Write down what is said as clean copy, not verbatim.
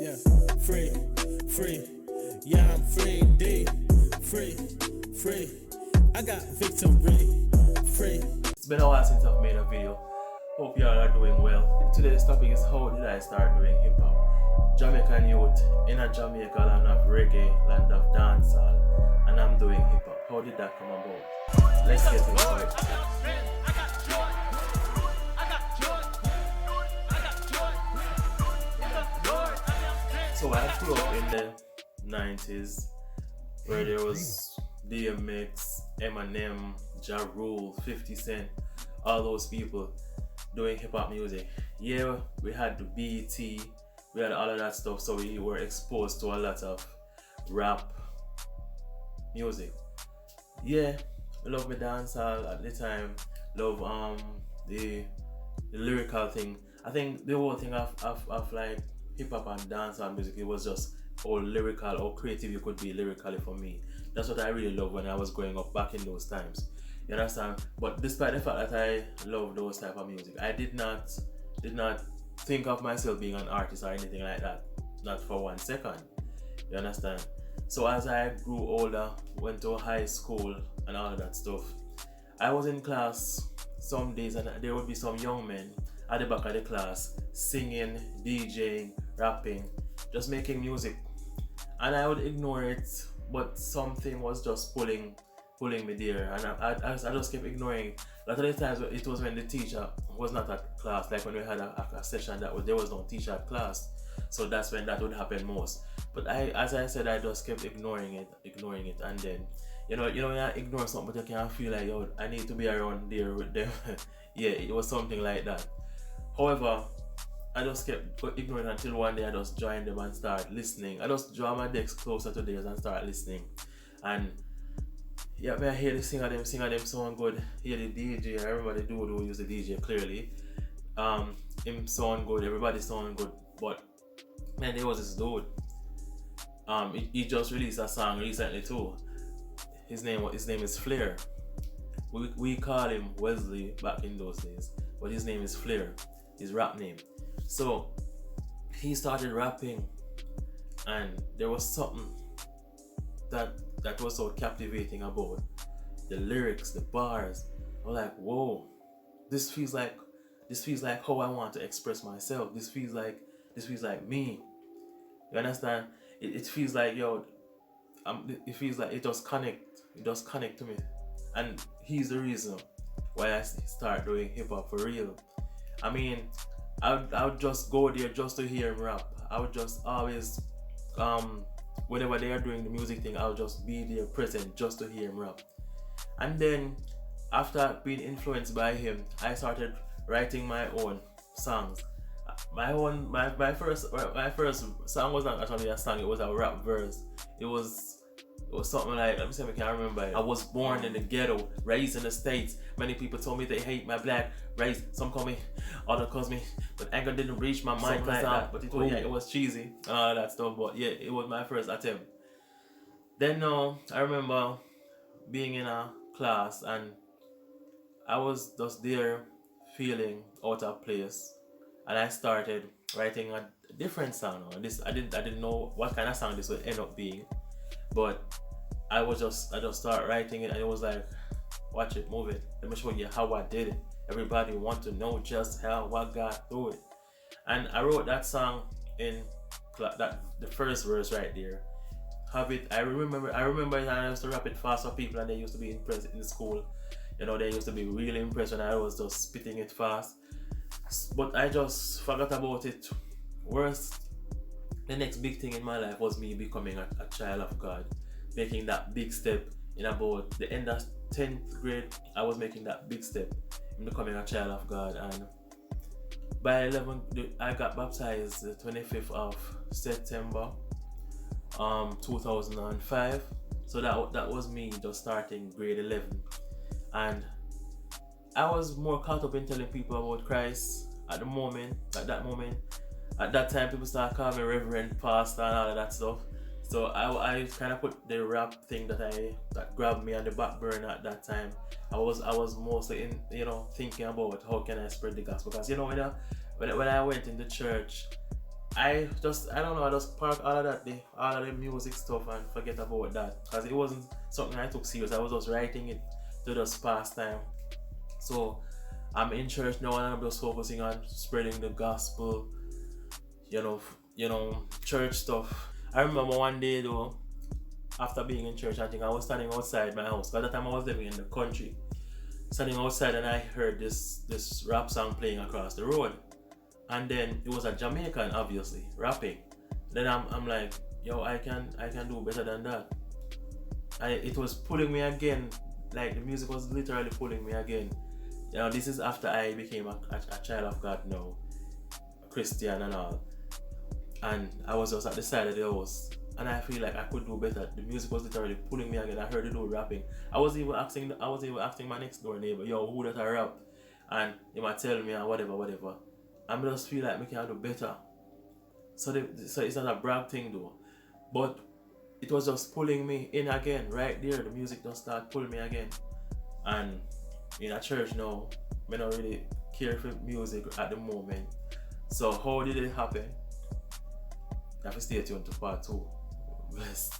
Yeah, free, free. Yeah, I'm free, D. Free, free. I got victory. Free. It's been a while since I've made a video. Hope y'all are doing well. Today's topic is how did I start doing hip hop? Jamaican youth in a Jamaica, land of reggae, land of dancehall, and I'm doing hip hop. How did that come about? Let's get into it. So I grew up in the 90s where there was DMX, Eminem, Ja Rule, 50 Cent, all those people doing hip hop music. Yeah, we had the BET, we had all of that stuff, so we were exposed to a lot of rap music. Yeah, I love my dancehall at the time, love the lyrical thing. I think the whole thing of like hip hop and dancehall music, it was just all lyrical or creative you could be lyrically for me. That's what I really loved when I was growing up back in those times. You understand? But despite the fact that I love those type of music, I did not think of myself being an artist or anything like that. Not for 1 second. You understand? So as I grew older, went to high school and all of that stuff, I was in class some days and there would be some young men at the back of the class singing, DJing, rapping, just making music. And I would ignore it, but something was just pulling me there, and I just kept ignoring it. A lot of the times it was when the teacher was not at class, like when we had a session there was no teacher at class, so that's when that would happen most. But as I said, I just kept ignoring it, and then you know when I ignore something, but you can feel like, yo, I need to be around there with them. Yeah, it was something like that. However, I just kept ignoring it until one day I just joined them and started listening. I just draw my decks closer to theirs and start listening. And yeah, I hear the sing of them sound good. Hear the DJ, I remember the dude who used the DJ clearly. Him sound good, everybody sound good. But man, there was this dude. He just released a song recently too. His name is Flair. We call him Wesley back in those days, but his name is Flair, his rap name. So he started rapping, and there was something that was so captivating about the lyrics, the bars. I was like, whoa, this feels like how I want to express myself. This feels like me. You understand? It feels like, yo, it feels like it does connect to me, and he's the reason why I start doing hip hop for real. I mean, I would just go there just to hear him rap. I would just always, whenever they are doing the music thing, I'll just be there present just to hear him rap. And then, after being influenced by him, I started writing my own songs. My first song was not actually a song; it was a rap verse. It was something like, let me see if I can remember it. I was born in the ghetto, raised in the States. Many people told me they hate my black race. Some call me, others call me, but anger didn't reach my mind like that. But it was cheesy and all of that stuff. But yeah, it was my first attempt. Then I remember being in a class and I was just there feeling out of place, and I started writing a different song. I didn't know what kind of song this would end up being. But I just started writing it, and it was like, watch it, move it. Let me show you how I did it. Everybody want to know just how I got through it. And I wrote that song in the first verse right there. Have it. I remember I used to rap it fast for people, and they used to be impressed in school. You know, they used to be really impressed when I was just spitting it fast. But I just forgot about it. The next big thing in my life was me becoming a child of God, making that big step in about the end of 10th grade. I was making that big step in becoming a child of God, and by 11, I got baptized the 25th of September, 2005. So that was me just starting grade 11, and I was more caught up in telling people about Christ at that moment. At that time, people started calling me Reverend, Pastor, and all of that stuff. So I kind of put the rap thing that grabbed me on the back burner at that time. I was mostly thinking about how can I spread the gospel, because when I went in the church, I don't know, I just park all of the music stuff and forget about that. Because it wasn't something I took serious. I was just writing it to just pass time. So I'm in church now and I'm just focusing on spreading the gospel, church stuff. I remember one day though, after being in church, I think I was standing outside my house. By the time I was living in the country, standing outside and I heard this rap song playing across the road. And then it was a Jamaican, obviously, rapping. Then I'm like, yo, I can do better than that. And it was pulling me again. Like the music was literally pulling me again. This is after I became a child of God now, a Christian and all. And I was just at the side of the house. And I feel like I could do better. The music was literally pulling me again. I heard the dude rapping. I was even asking my next door neighbor, yo, who that I rap? And he might tell me and whatever. I just feel like I can do better. So it's not a brag thing though. But it was just pulling me in again. Right there, the music just started pulling me again. And in a church now, I don't really care for music at the moment. So how did it happen? You have to stay tuned to part 2. Blessed.